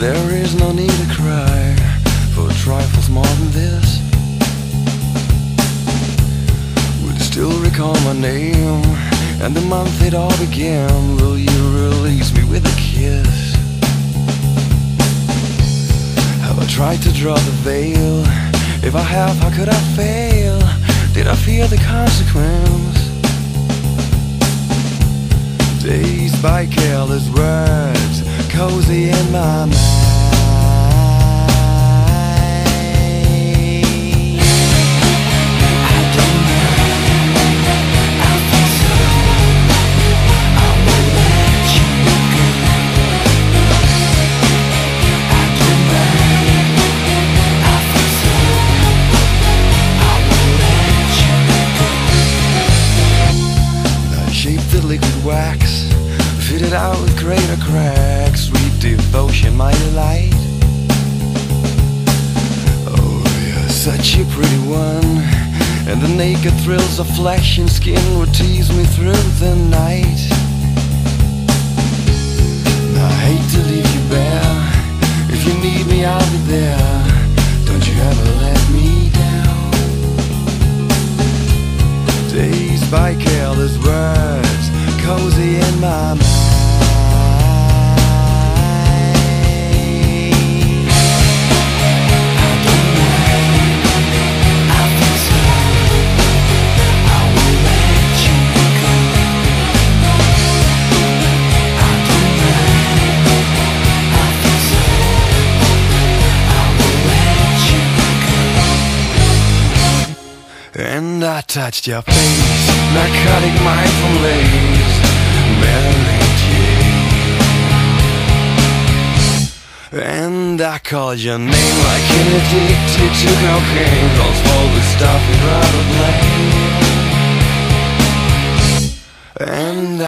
There is no need to cry for trifles more than this. Will you still recall my name and the month it all began? Will you release me with a kiss? Have I tried to draw the veil? If I have, how could I fail? Did I fear the consequence? Dazed by careless words, cozy in my mind. I don't mind, I feel so. I will let you go. I don't mind, I feel so. I will let you go. I shaped the liquid wax, fitted out with greater cracks. Sweet devotion, my delight. Oh, you're such a pretty one, and the naked thrills of flesh and skin would tease me through the night. I hate to leave you bare. If you need me, I'll be there. Don't you ever let me down. Dazed by careless words, cozy in my mind. I don't mind, I feel so. I will let you go. I don't mind, I feel so. I will let you go. And I touched your face, narcotic mindful lace, Mary Jane. And I called your name like an addicted to cocaine. Those